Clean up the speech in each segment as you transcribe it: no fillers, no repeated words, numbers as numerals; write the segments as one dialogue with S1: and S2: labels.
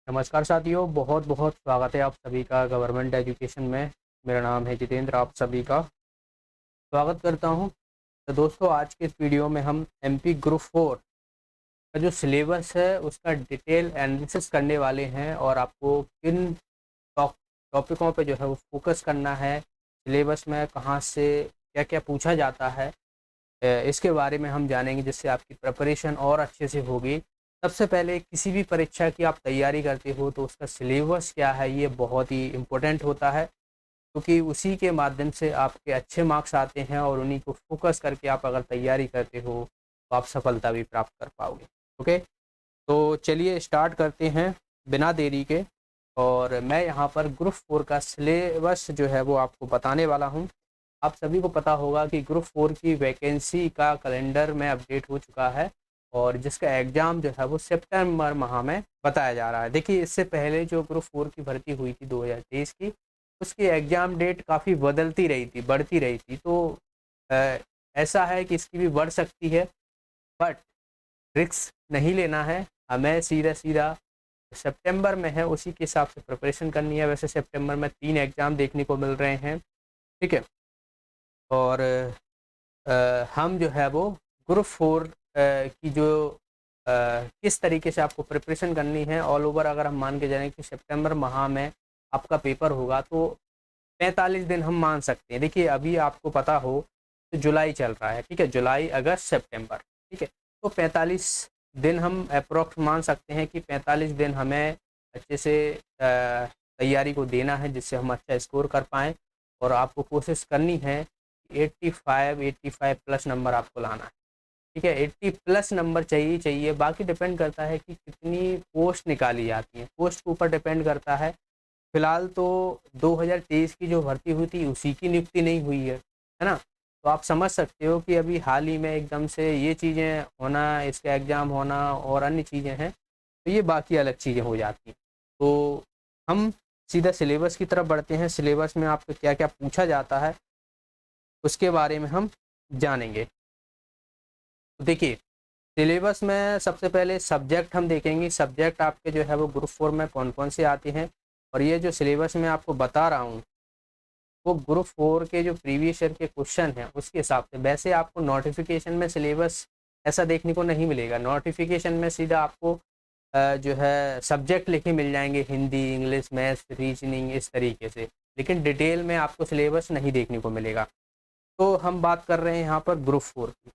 S1: नमस्कार साथियों, बहुत बहुत स्वागत है आप सभी का गवर्नमेंट एजुकेशन में। मेरा नाम है जितेंद्र, आप सभी का स्वागत करता हूं। तो दोस्तों, आज के इस वीडियो में हम एमपी ग्रुप 4 का जो सिलेबस है उसका डिटेल एनालिसिस करने वाले हैं और आपको किन टॉपिकों पे जो है वो फोकस करना है, सिलेबस में कहाँ से क्या क्या पूछा जाता है, इसके बारे में हम जानेंगे, जिससे आपकी प्रिपरेशन और अच्छे से होगी। सबसे पहले किसी भी परीक्षा की आप तैयारी करते हो तो उसका सिलेबस क्या है ये बहुत ही इम्पोर्टेंट होता है, क्योंकि उसी के माध्यम से आपके अच्छे मार्क्स आते हैं और उन्हीं को फोकस करके आप अगर तैयारी करते हो तो आप सफलता भी प्राप्त कर पाओगे। ओके, तो चलिए स्टार्ट करते हैं बिना देरी के। और मैं यहाँ पर ग्रुप 4 का सिलेबस जो है वो आपको बताने वाला हूँ। आप सभी को पता होगा कि ग्रुप 4 की वैकेंसी का कैलेंडर में अपडेट हो चुका है और जिसका एग्ज़ाम जो है वो सितंबर माह में बताया जा रहा है। देखिए, इससे पहले जो ग्रुप 4 की भर्ती हुई थी 2023 की, उसकी एग्ज़ाम डेट काफ़ी बदलती रही थी, बढ़ती रही थी। तो अ, ऐसा है कि इसकी भी बढ़ सकती है, बट रिस्क नहीं लेना है। हमें सीधा सीधा सितंबर में है उसी के हिसाब से प्रिपरेशन करनी है। वैसे सितंबर में 3 एग्ज़ाम देखने को मिल रहे हैं, ठीक है। और हम जो है वो ग्रुप 4 की जो किस तरीके से आपको प्रिपरेशन करनी है ऑल ओवर, अगर हम मान के जाएँ कि सितंबर माह में आपका पेपर होगा तो 45 दिन हम मान सकते हैं। देखिए, अभी आपको पता हो तो जुलाई चल रहा है, ठीक है, जुलाई, अगस्त, सितंबर, ठीक है। तो 45 दिन हम अप्रॉक्स मान सकते हैं कि 45 दिन हमें अच्छे से तैयारी को देना है, जिससे हम अच्छा स्कोर कर पाएँ। और आपको कोशिश करनी है 85 प्लस नंबर आपको लाना है, ठीक है। 80 प्लस नंबर चाहिए चाहिए। बाकी डिपेंड करता है कि कितनी पोस्ट निकाली जाती है, पोस्ट के ऊपर डिपेंड करता है। फिलहाल तो 2023 की जो भर्ती हुई थी उसी की नियुक्ति नहीं हुई है ना। तो आप समझ सकते हो कि अभी हाल ही में एकदम से ये चीज़ें होना, इसका एग्ज़ाम होना और अन्य चीज़ें हैं, तो ये बाकी अलग चीज़ें हो जाती हैं। तो हम सीधा सिलेबस की तरफ बढ़ते हैं। सिलेबस में आपको क्या क्या पूछा जाता है उसके बारे में हम जानेंगे। तो देखिए, सिलेबस में सबसे पहले सब्जेक्ट हम देखेंगे। सब्जेक्ट आपके जो है वो ग्रुप 4 में कौन कौन से आते हैं, और ये जो सिलेबस मैं आपको बता रहा हूँ वो ग्रुप 4 के जो प्रीवियस ईयर के क्वेश्चन हैं उसके हिसाब से। वैसे आपको नोटिफिकेशन में सिलेबस ऐसा देखने को नहीं मिलेगा। नोटिफिकेशन में सीधा आपको जो है सब्जेक्ट लिखे मिल जाएंगे, हिंदी, इंग्लिश, मैथ्स, रीजनिंग, इस तरीके से। लेकिन डिटेल में आपको सिलेबस नहीं देखने को मिलेगा। तो हम बात कर रहे हैं यहाँ पर ग्रुप 4 की।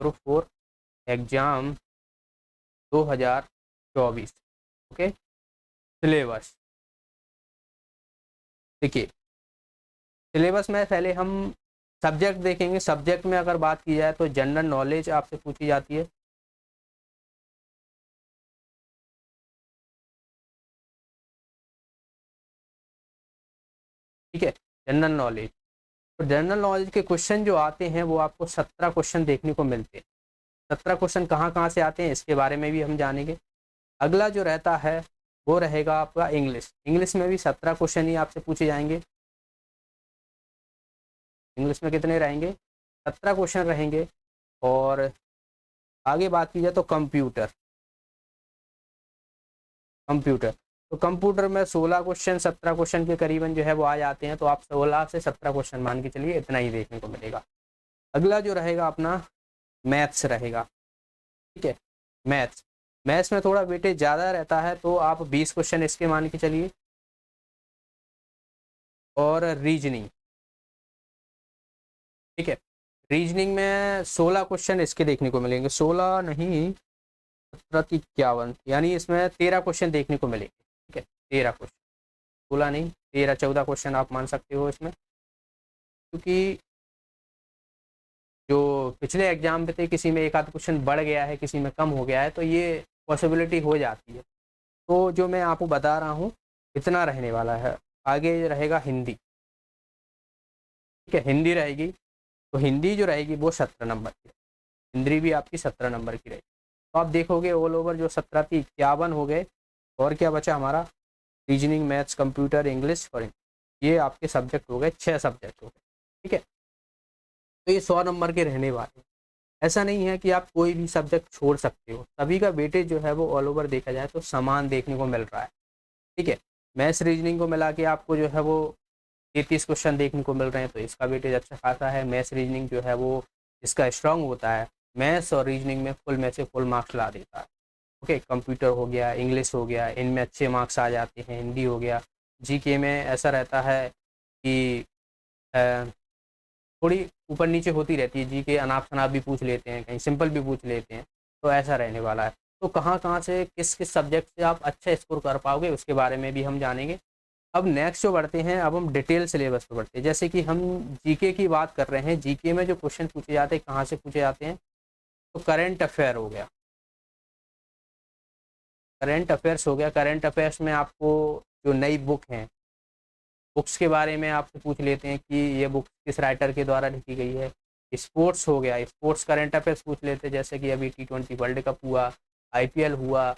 S1: Group 4 exam 2024, okay. सिलेबस देखिए, सिलेबस में पहले हम सब्जेक्ट देखेंगे। सब्जेक्ट में अगर बात की जाए तो जनरल नॉलेज आपसे पूछी जाती है, ठीक है, जनरल नॉलेज। तो जनरल नॉलेज के क्वेश्चन जो आते हैं वो आपको 17 क्वेश्चन देखने को मिलते हैं। 17 क्वेश्चन कहाँ कहाँ से आते हैं इसके बारे में भी हम जानेंगे। अगला जो रहता है वो रहेगा आपका इंग्लिश। इंग्लिश में भी 17 क्वेश्चन ही आपसे पूछे जाएंगे। इंग्लिश में कितने रहेंगे? 17 क्वेश्चन रहेंगे। और आगे बात की जाए तो कंप्यूटर। कंप्यूटर तो कंप्यूटर में 16 क्वेश्चन, 17 क्वेश्चन के करीबन जो है वो आ जाते हैं। तो आप 16 से 17 क्वेश्चन मान के चलिए, इतना ही देखने को मिलेगा। अगला जो रहेगा अपना मैथ्स रहेगा, ठीक है। मैथ्स मैथ्स में थोड़ा वेटेज ज़्यादा रहता है, तो आप 20 क्वेश्चन इसके मान के चलिए। और रीजनिंग, ठीक है, रीजनिंग में 16 क्वेश्चन इसके देखने को मिलेंगे। 16 नहीं, 17 यानी इसमें 13 क्वेश्चन देखने को मिलेंगे, ठीक है। 13 क्वेश्चन, 16 नहीं, 13-14 क्वेश्चन आप मान सकते हो इसमें। क्योंकि जो पिछले एग्जाम पे थे, किसी में एक आध क्वेश्चन बढ़ गया है, किसी में कम हो गया है, तो ये पॉसिबिलिटी हो जाती है। तो जो मैं आपको बता रहा हूँ इतना रहने वाला है। आगे रहेगा हिंदी, ठीक है, हिंदी रहेगी। तो हिंदी जो रहेगी वो 17 नंबर की, हिंदी भी आपकी 17 नंबर की रहेगी। तो आप देखोगे ऑल ओवर जो 17 थी 51 हो गए। और क्या बचा हमारा? रीजनिंग, मैथ्स, कंप्यूटर, इंग्लिश और हिंदी। ये आपके सब्जेक्ट हो गए, 6 सब्जेक्ट हो गए, ठीक है। तो ये 100 नंबर के रहने वाले हैं। ऐसा नहीं है कि आप कोई भी सब्जेक्ट छोड़ सकते हो, सभी का वेटेज जो है वो ऑल ओवर देखा जाए तो समान देखने को मिल रहा है। ठीक है, मैथ्स रीजनिंग को मिला के आपको जो है वो 33 क्वेश्चन देखने को मिल रहे हैं, तो इसका वेटेज अच्छा खासा है। मैथ्स रीजनिंग जो है वो इसका स्ट्रांग होता है, मैथ्स और रीजनिंग में फुल में से फुल मार्क्स ला देता है। ओके, कंप्यूटर हो गया, इंग्लिश हो गया, इनमें अच्छे मार्क्स आ जाते हैं। हिंदी हो गया, जीके में ऐसा रहता है कि थोड़ी ऊपर नीचे होती रहती है, जीके अनाप शनाप भी पूछ लेते हैं, कहीं सिंपल भी पूछ लेते हैं, तो ऐसा रहने वाला है। तो कहाँ कहाँ से किस किस सब्जेक्ट से आप अच्छा स्कोर कर पाओगे उसके बारे में भी हम जानेंगे। अब नेक्स्ट जो बढ़ते हैं, अब हम डिटेल सिलेबस पर बढ़ते हैं। जैसे कि हम जीके की बात कर रहे हैं, जीके में जो क्वेश्चन पूछे जाते हैं कहाँ से पूछे जाते हैं, तो करंट अफेयर हो गया, करंट अफेयर्स हो गया। करंट अफेयर्स में आपको जो नई बुक हैं, बुक्स के बारे में आपसे पूछ लेते हैं कि ये बुक किस राइटर के द्वारा लिखी गई है। स्पोर्ट्स हो गया, स्पोर्ट्स करंट अफेयर्स पूछ लेते हैं, जैसे कि अभी T20 वर्ल्ड कप हुआ, IPL हुआ,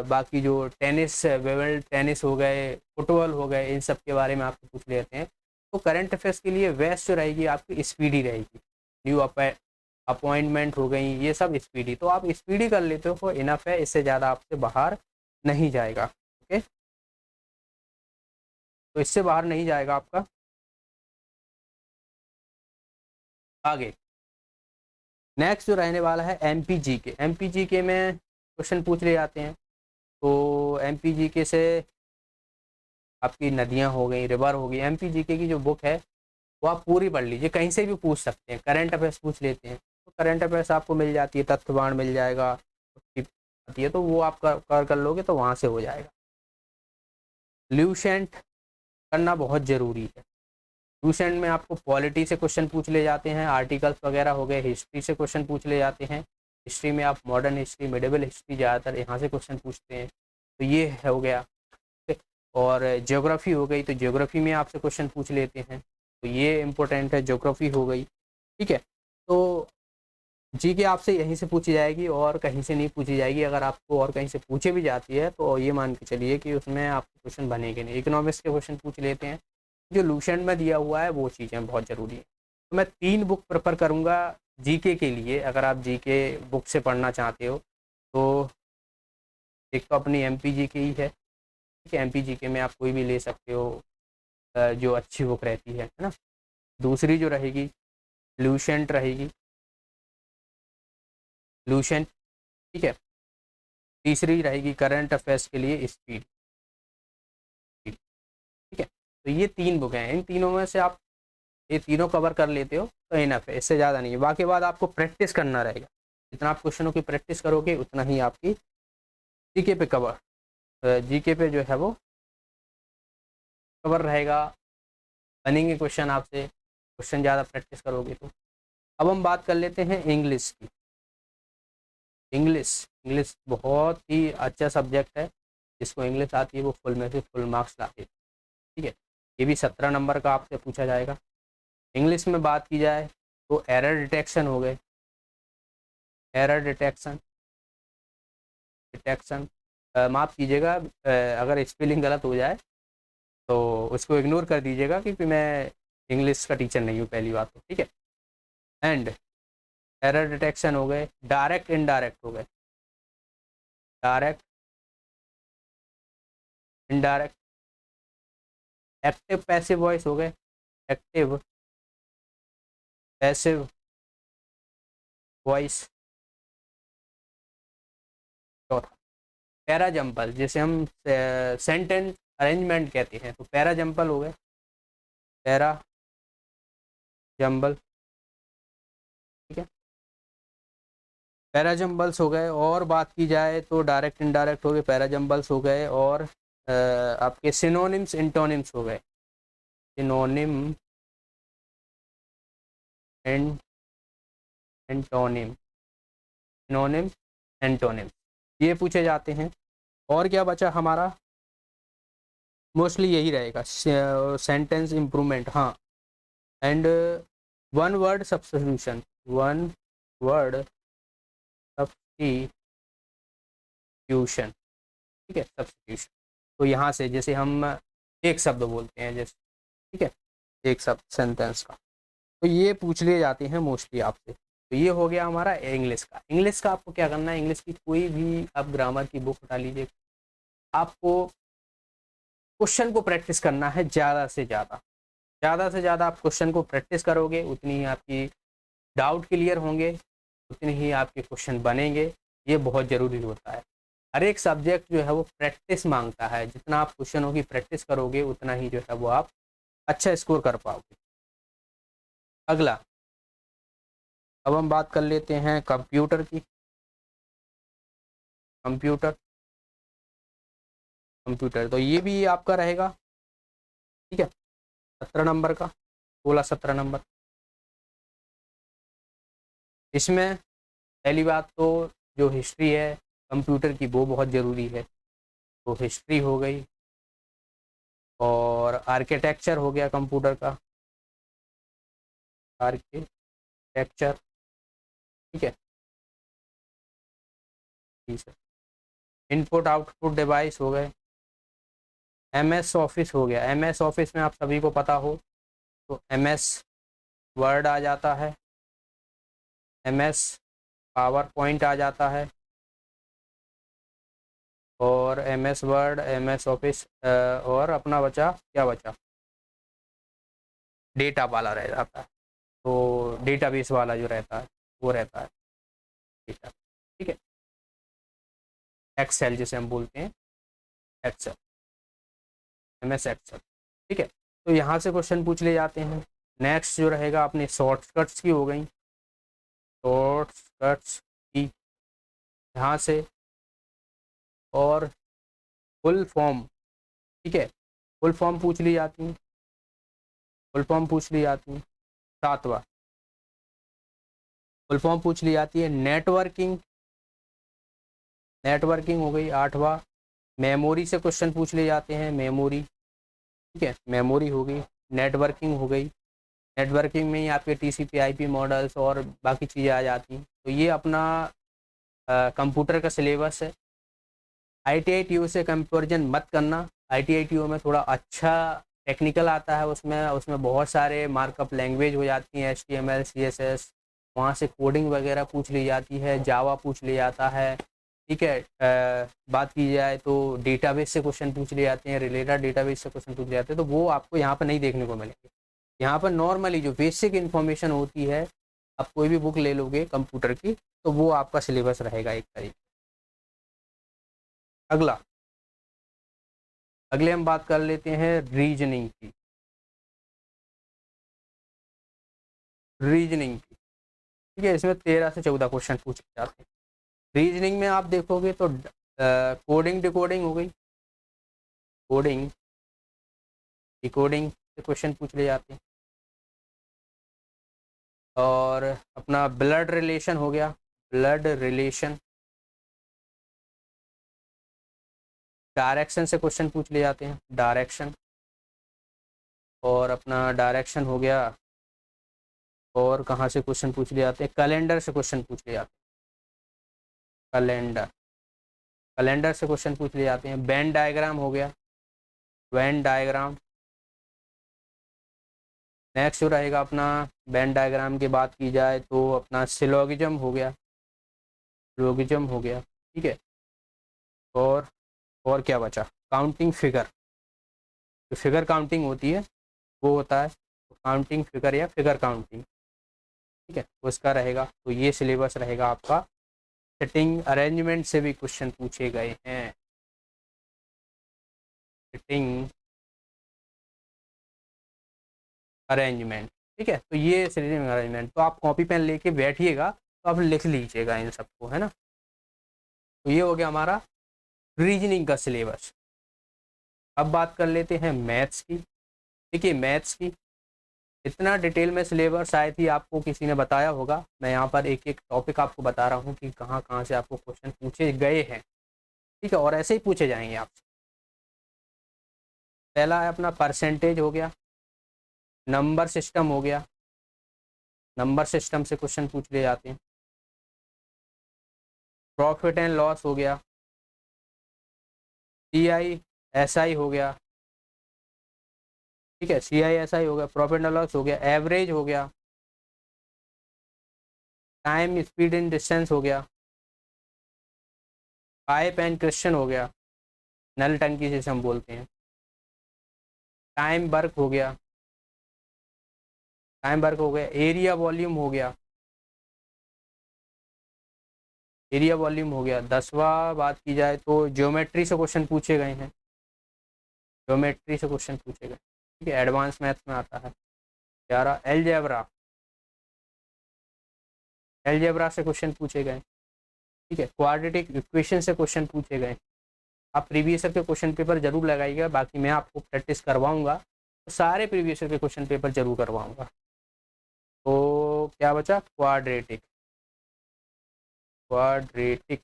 S1: बाकी जो टेनिस, वेवल टेनिस हो गए, फुटबॉल हो गए, इन सब के बारे में आपसे पूछ लेते हैं। तो करंट अफेयर्स के लिए बेस्ट जो रहेगी आपकी स्पीडी रहेगी। न्यू अपॉइंटमेंट हो गई, ये सब स्पीडी, तो आप स्पीडी कर लेते हो, इनफ है, इससे ज़्यादा आपसे बाहर नहीं जाएगा। ओके, तो इससे बाहर नहीं जाएगा आपका। आगे नेक्स्ट जो रहने वाला है MPGK। MPGK में क्वेश्चन पूछ ले जाते हैं, तो MPGK से आपकी नदियां हो गई, रिवर हो गई। MPGK की जो बुक है वो आप पूरी पढ़ लीजिए, कहीं से भी पूछ सकते हैं। करंट अफेयर्स पूछ लेते हैं, तो करंट अफेयर्स आपको मिल जाती है, तथ्यवान मिल जाएगा, आती है, तो वो आप कर लोगे तो वहाँ से हो जाएगा। ल्यूसेंट करना बहुत ज़रूरी है। ल्यूसेंट में आपको पॉलिटी से क्वेश्चन पूछ ले जाते हैं, आर्टिकल्स वगैरह हो गए, हिस्ट्री से क्वेश्चन पूछ ले जाते हैं। हिस्ट्री में आप मॉडर्न हिस्ट्री, मिडिवल हिस्ट्री ज़्यादातर यहाँ से क्वेश्चन पूछते हैं, तो ये हो गया। और ज्योग्राफी हो गई, तो ज्योग्राफी में आपसे क्वेश्चन पूछ लेते हैं, तो ये इम्पोर्टेंट है, ज्योग्राफी हो गई। ठीक है, तो जी के आपसे यहीं से पूछी जाएगी और कहीं से नहीं पूछी जाएगी। अगर आपको और कहीं से पूछे भी जाती है तो ये मान के चलिए कि उसमें आपको क्वेश्चन बनेंगे नहीं। इकोनॉमिक्स के क्वेश्चन पूछ लेते हैं, जो लूसेंट में दिया हुआ है वो चीज़ें बहुत ज़रूरी है। तो मैं 3 बुक प्रेफर करूँगा जीके के लिए, अगर आप जीके बुक से पढ़ना चाहते हो तो। एक तो अपनी MPGK ही है, ठीक है, MPGK में आप कोई भी ले सकते हो, जो अच्छी बुक रहती है ना। दूसरी जो रहेगी लूसेंट रहेगी, लूसेंट, ठीक है। तीसरी रहेगी करंट अफेयर्स के लिए स्पीड, ठीक है। तो ये 3 बुक हैं, इन तीनों में से आप ये तीनों कवर कर लेते हो तो इनफ है, इससे ज़्यादा नहीं है। बाकी बाद आपको प्रैक्टिस करना रहेगा, जितना आप क्वेश्चनों की प्रैक्टिस करोगे उतना ही आपकी जीके पे जीके पे जो है वो कवर रहेगा, बनेंगे क्वेश्चन आपसे, क्वेश्चन ज़्यादा प्रैक्टिस करोगे तो। अब हम बात कर लेते हैं इंग्लिश की। इंग्लिश, इंग्लिश बहुत ही अच्छा सब्जेक्ट है, जिसको इंग्लिश आती है वो फुल में से फुल मार्क्स लाते हैं। ठीक है, ये भी 17 नंबर का आपसे पूछा जाएगा। इंग्लिश में बात की जाए तो एरर डिटेक्शन हो गए, एरर डिटेक्शन, डिटेक्शन माफ़ कीजिएगा, अगर स्पेलिंग गलत हो जाए तो उसको इग्नोर कर दीजिएगा, क्योंकि मैं इंग्लिश का टीचर नहीं हूँ पहली बात तो। ठीक है, एंड एरर डिटेक्शन हो गए, डायरेक्ट इनडायरेक्ट हो गए, direct indirect, active passive voice हो गए, एक्टिव पैसिव वॉइस। चौथा पैरा जंपल, जिसे हम सेंटेंस अरेंजमेंट कहते हैं, तो पैरा जंपल हो गए, पैरा जंबल, ठीक है, पैरा जंबल्स हो गए। और बात की जाए तो डायरेक्ट इनडायरेक्ट हो गए, पैरा जंबल्स हो गए, और आपके सिनोनिम्स इंटोनिम्स हो गए, synonym and antonym, synonym antonym, ये पूछे जाते हैं। और क्या बचा हमारा, मोस्टली यही रहेगा, सेंटेंस इम्प्रूवमेंट, हाँ, and one word substitution, one word substitution, ठीक है, सब्स्टिट्यूशन। तो यहाँ से जैसे हम एक शब्द बोलते हैं, जैसे, ठीक है, एक शब्द सेंटेंस का, तो ये पूछ लिए जाते हैं मोस्टली आपसे। तो ये हो गया हमारा इंग्लिश का। इंग्लिश का आपको क्या करना है, इंग्लिश की कोई भी आप ग्रामर की बुक उठा लीजिए, आपको क्वेश्चन को प्रैक्टिस करना है ज़्यादा से ज़्यादा। ज़्यादा से ज़्यादा आप क्वेश्चन को प्रैक्टिस करोगे उतनी ही आपकी डाउट क्लियर होंगे, उतने ही आपके क्वेश्चन बनेंगे। ये बहुत ज़रूरी होता है। हर एक सब्जेक्ट जो है वो प्रैक्टिस मांगता है, जितना आप क्वेश्चनों की प्रैक्टिस करोगे उतना ही जो है वो आप अच्छा स्कोर कर पाओगे। अगला, अब हम बात कर लेते हैं कंप्यूटर की। कंप्यूटर कंप्यूटर तो ये भी आपका रहेगा, ठीक है, 17 नंबर का, 16-17 नंबर। इसमें पहली बात तो जो हिस्ट्री है कंप्यूटर की वो बहुत ज़रूरी है, तो हिस्ट्री हो गई, और आर्किटेक्चर हो गया कंप्यूटर का, आर्किटेक्चर, ठीक है, ठीक है। इनपुट आउटपुट डिवाइस हो गए, एमएस ऑफिस हो गया। एमएस ऑफिस में आप सभी को पता हो तो एमएस वर्ड आ जाता है, एमएस पावर पॉइंट आ जाता है, और एमएस वर्ड, एमएस ऑफिस, और अपना बचा, क्या बचा, डेटा वाला रह जाता है, तो डेटाबेस वाला जो रहता है वो रहता है डेटा, ठीक है। एक्सेल जिसे हम बोलते हैं, एक्सेल, एमएस एक्सेल, ठीक है। तो यहाँ से क्वेश्चन पूछ ले जाते हैं। नेक्स्ट जो रहेगा अपने शॉर्टकट्स की हो गई, शॉर्टकट्स की यहाँ से, और फुल फॉर्म, ठीक है, फुल फॉर्म पूछ ली जाती है, फुल फॉर्म पूछ ली जाती है। सातवां, फुल फॉर्म पूछ ली जाती है। नेटवर्किंग, नेटवर्किंग हो गई। आठवां, मेमोरी से क्वेश्चन पूछ ले जाते हैं, मेमोरी, ठीक है, मेमोरी हो गई। नेटवर्किंग हो गई, नेटवर्किंग में ही आपके टीसीपी आईपी मॉडल्स और बाकी चीज़ें आ जाती हैं। तो ये अपना कंप्यूटर का सिलेबस है। ITITO से कंपेरिजन मत करना, ITITO में थोड़ा अच्छा टेक्निकल आता है, उसमें उसमें बहुत सारे मार्कअप लैंग्वेज हो जाती हैं, HTML CSS, वहाँ से कोडिंग वगैरह पूछ ली जाती है, जावा पूछ लिया जाता है, ठीक है। बात की जाए तो डेटाबेस से क्वेश्चन पूछ लिए जाते हैं, रिलेटेड डेटाबेस से क्वेश्चन पूछ लिए जाते हैं, तो वो आपको यहाँ पर नहीं देखने को मिलेंगे। यहाँ पर नॉर्मली जो बेसिक इन्फॉर्मेशन होती है, आप कोई भी बुक ले लोगे कंप्यूटर की तो वो आपका सिलेबस रहेगा एक तरीके। अगला, अगले हम बात कर लेते हैं रीजनिंग की। रीजनिंग की, ठीक है, इसमें 13 से 14 क्वेश्चन पूछे जाते हैं। रीजनिंग में आप देखोगे तो कोडिंग डिकोडिंग हो गई, कोडिंग डिकोडिंग से क्वेश्चन पूछ ले जाते हैं, और अपना ब्लड रिलेशन हो गया, ब्लड रिलेशन, डायरेक्शन से क्वेश्चन पूछ ले जाते हैं, डायरेक्शन, और अपना डायरेक्शन हो गया, और कहाँ से क्वेश्चन पूछ ले जाते हैं, कैलेंडर से क्वेश्चन पूछ ले जाते हैं, कैलेंडर, कैलेंडर से क्वेश्चन पूछ ले जाते हैं। वेन डायग्राम हो गया, वेन डायग्राम। नेक्स्ट जो रहेगा अपना, वेन डायग्राम की बात की जाए तो अपना सिलोगिज्म हो गया, सिलोगिज्म हो गया, ठीक है। और और क्या बचा, काउंटिंग फिगर, जो फिगर काउंटिंग होती है वो होता है काउंटिंग फिगर या फिगर काउंटिंग, ठीक है, उसका रहेगा। तो ये सिलेबस रहेगा आपका। सिटिंग अरेंजमेंट से भी क्वेश्चन पूछे गए हैं, सिटिंग अरेंजमेंट, ठीक है। तो ये सिटिंग अरेंजमेंट, तो आप कॉपी पेन लेके बैठिएगा तो आप लिख लीजिएगा इन सबको, है ना। तो ये हो गया हमारा रीजनिंग का सिलेबस। अब बात कर लेते हैं मैथ्स की। देखिए मैथ्स की इतना डिटेल में सिलेबस शायद ही आपको किसी ने बताया होगा। मैं यहाँ पर एक एक टॉपिक आपको बता रहा हूँ कि कहाँ कहाँ से आपको क्वेश्चन पूछे गए हैं, ठीक है, और ऐसे ही पूछे जाएंगे आपसे। पहला है अपना परसेंटेज हो गया, नंबर सिस्टम हो गया, नंबर सिस्टम से क्वेश्चन पूछ ले जाते हैं। प्रॉफिट एंड लॉस हो गया, CISI हो गया, ठीक है, CISI हो गया, प्रॉफिट एंड लॉस हो गया, एवरेज हो गया, टाइम स्पीड एंड डिस्टेंस हो गया, पाइप एंड क्वेश्चन हो गया, नल टंकी जिसे हम बोलते हैं, टाइम वर्क हो गया, टाइम वर्क हो गया, एरिया वॉल्यूम हो गया, एरिया वॉल्यूम हो गया। 10वां बात की जाए तो ज्योमेट्री से क्वेश्चन पूछे गए हैं, ज्योमेट्री से क्वेश्चन पूछे गए, ठीक है, एडवांस मैथ्स में आता है। 11 एलजेब्रा, एलजेब्रा से क्वेश्चन पूछे गए, ठीक है, क्वाड्रेटिक इक्वेशन से क्वेश्चन पूछे गए। आप प्रीवियस ईयर के क्वेश्चन पेपर जरूर लगाइएगा, बाकी मैं आपको प्रैक्टिस करवाऊंगा, तो सारे प्रीवियस ईयर के क्वेश्चन पेपर जरूर करवाऊंगा। तो क्या बचा, क्वाड्रेटिक, क्वाड्रेटिक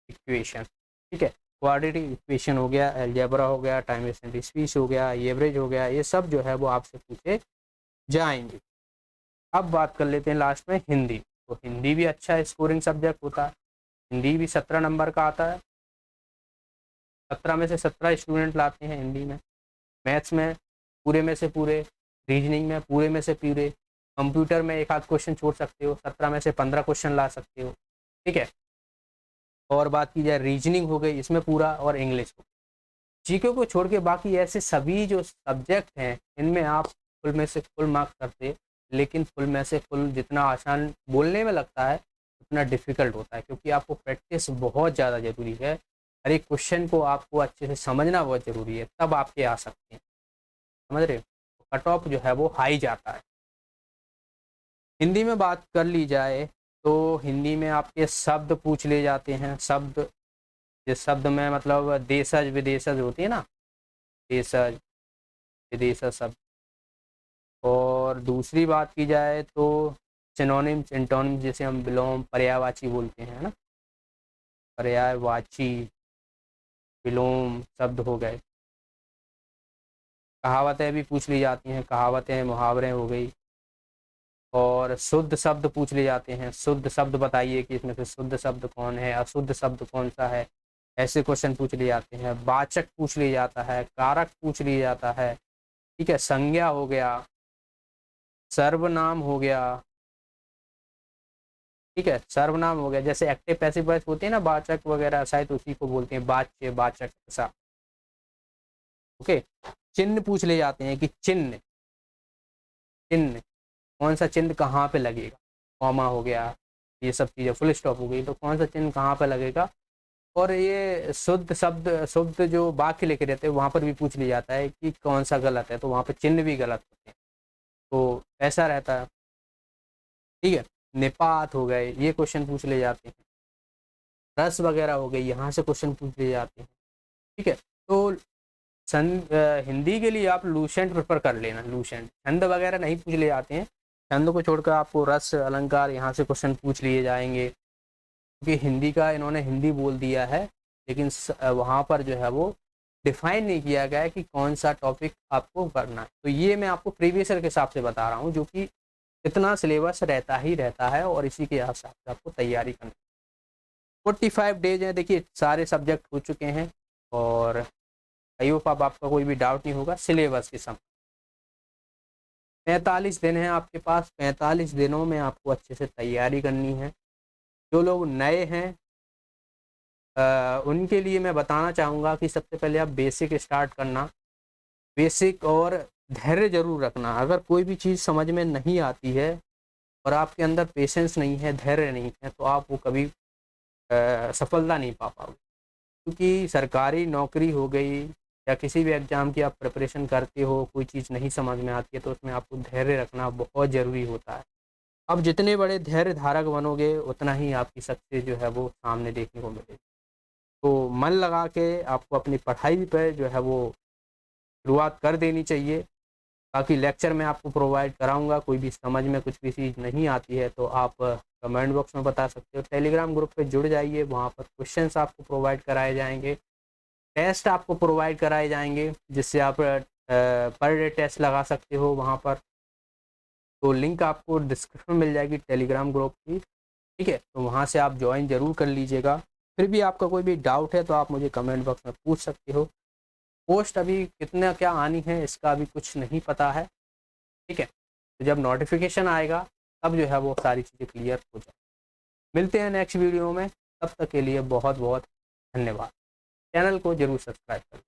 S1: इक्वेशन, ठीक है, क्वाड्रेटिक इक्वेशन हो गया, अलजेब्रा हो गया, टाइम एंड स्पीड हो गया, एवरेज हो गया, ये सब जो है वो आपसे पूछे जाएंगे। अब बात कर लेते हैं लास्ट में हिंदी। तो हिंदी भी अच्छा स्कोरिंग सब्जेक्ट होता है, हिंदी भी 17 नंबर का आता है, 17 में से 17 स्टूडेंट लाते हैं हिंदी में। मैथ्स में पूरे में से पूरे, रीजनिंग में पूरे में से पूरे, कंप्यूटर में एक आध क्वेश्चन छोड़ सकते हो, 17 में से 15 क्वेश्चन ला सकते हो, ठीक है। और बात की जाए रीजनिंग हो गई इसमें पूरा, और इंग्लिश हो, जीके को छोड़ के बाकी ऐसे सभी जो सब्जेक्ट हैं इनमें आप फुल में से फुल मार्क्स करते, लेकिन फुल में से फुल जितना आसान बोलने में लगता है उतना डिफिकल्ट होता है, क्योंकि आपको प्रैक्टिस बहुत ज़्यादा ज़रूरी है। हर एक क्वेश्चन को आपको अच्छे से समझना बहुत ज़रूरी है, तब आपके आ सकते हैं, समझ रहे हो। कट ऑफ जो है वो हाई जाता है। हिंदी में बात कर ली जाए तो हिंदी में आपके शब्द पूछ ले जाते हैं, शब्द, जिस शब्द में मतलब देशज विदेशज होती है ना, देशज विदेशज शब्द। और दूसरी बात की जाए तो सिनोनिम्स एंटोनिम्स, जैसे हम विलोम पर्यायवाची बोलते हैं ना, पर्यायवाची विलोम शब्द हो गए। कहावतें भी पूछ ली जाती हैं, कहावतें मुहावरे हो गई। और शुद्ध शब्द पूछ लिए जाते हैं, शुद्ध शब्द बताइए कि इसमें से शुद्ध शब्द कौन है, अशुद्ध शब्द कौन सा है, ऐसे क्वेश्चन पूछ लिए जाते हैं। वाचक पूछ लिया जाता है, कारक पूछ लिया जाता है, ठीक है, संज्ञा हो गया, सर्वनाम हो गया, ठीक है, सर्वनाम हो गया, जैसे एक्टिव पैसिव वॉइस होते हैं ना, वाचक वगैरह, शायद उसी को बोलते हैं वाच्य, वाचक, ऐसा। ओके, चिन्ह पूछ ले जाते हैं कि चिन्ह, चिन्ह कौन सा चिन्ह कहाँ पे लगेगा, कॉमा हो गया, ये सब चीज़ें, फुल स्टॉप हो गई, तो कौन सा चिन्ह कहाँ पे लगेगा। और ये शुद्ध शब्द, शुद्ध जो वाक्य लिखे रहते हैं वहाँ पर भी पूछ लिया जाता है कि कौन सा गलत है, तो वहाँ पर चिन्ह भी गलत होते हैं, तो ऐसा रहता है, ठीक है। निपात हो गए, ये क्वेश्चन पूछ ले जाते हैं। रस वगैरह हो गई, यहाँ से क्वेश्चन पूछ ले जाते हैं, ठीक है। तो हिंदी के लिए आप लूसेंट प्रेफर कर लेना, लूसेंट, छंद वगैरह नहीं पूछ ले जाते हैं, छंद को छोड़कर आपको रस अलंकार यहाँ से क्वेश्चन पूछ लिए जाएंगे, क्योंकि हिंदी का इन्होंने हिंदी बोल दिया है, लेकिन वहाँ पर जो है वो डिफाइन नहीं किया गया है कि कौन सा टॉपिक आपको करना है। तो ये मैं आपको प्रीवियस ईयर के हिसाब से बता रहा हूँ, जो कि इतना सिलेबस रहता ही रहता है, और इसी के हिसाब से आपको तैयारी करनी। 45 डेज हैं, देखिए सारे सब्जेक्ट हो चुके हैं, और आई होप अब आपका कोई भी डाउट नहीं होगा सिलेबस के समय। 45 दिन हैं आपके पास, 45 दिनों में आपको अच्छे से तैयारी करनी है। जो लोग नए हैं उनके लिए मैं बताना चाहूँगा कि सबसे पहले आप बेसिक स्टार्ट करना, बेसिक, और धैर्य जरूर रखना। अगर कोई भी चीज़ समझ में नहीं आती है और आपके अंदर पेशेंस नहीं है, धैर्य नहीं है, तो आप वो कभी सफलता नहीं पा पाओगे। क्योंकि सरकारी नौकरी हो गई या किसी भी एग्ज़ाम की आप प्रिपरेशन करते हो, कोई चीज़ नहीं समझ में आती है, तो उसमें आपको धैर्य रखना बहुत ज़रूरी होता है। अब जितने बड़े धैर्य धारक बनोगे उतना ही आपकी सक्सेस जो है वो सामने देखने को मिलेगी। तो मन लगा के आपको अपनी पढ़ाई पर जो है वो शुरुआत कर देनी चाहिए। बाकी लेक्चर मैं आपको प्रोवाइड कराऊंगा, कोई भी समझ में कुछ भी चीज़ नहीं आती है तो आप कमेंट बॉक्स में बता सकते हो। टेलीग्राम ग्रुप पे जुड़ जाइए, वहाँ पर क्वेश्चंस आपको प्रोवाइड कराए जाएंगे, टेस्ट आपको प्रोवाइड कराए जाएंगे, जिससे आप पर डे टेस्ट लगा सकते हो वहाँ पर। तो लिंक आपको डिस्क्रिप्शन में मिल जाएगी टेलीग्राम ग्रुप की, ठीक है, तो वहाँ से आप ज्वाइन ज़रूर कर लीजिएगा। फिर भी आपका कोई भी डाउट है तो आप मुझे कमेंट बॉक्स में पूछ सकते हो। पोस्ट अभी कितना क्या आनी है इसका अभी कुछ नहीं पता है, ठीक है, तो जब नोटिफिकेशन आएगा तब जो है वो सारी चीज़ें क्लियर हो जाए। मिलते हैं नेक्स्ट वीडियो में, तब तक के लिए बहुत बहुत धन्यवाद। चैनल को जरूर सब्सक्राइब करें।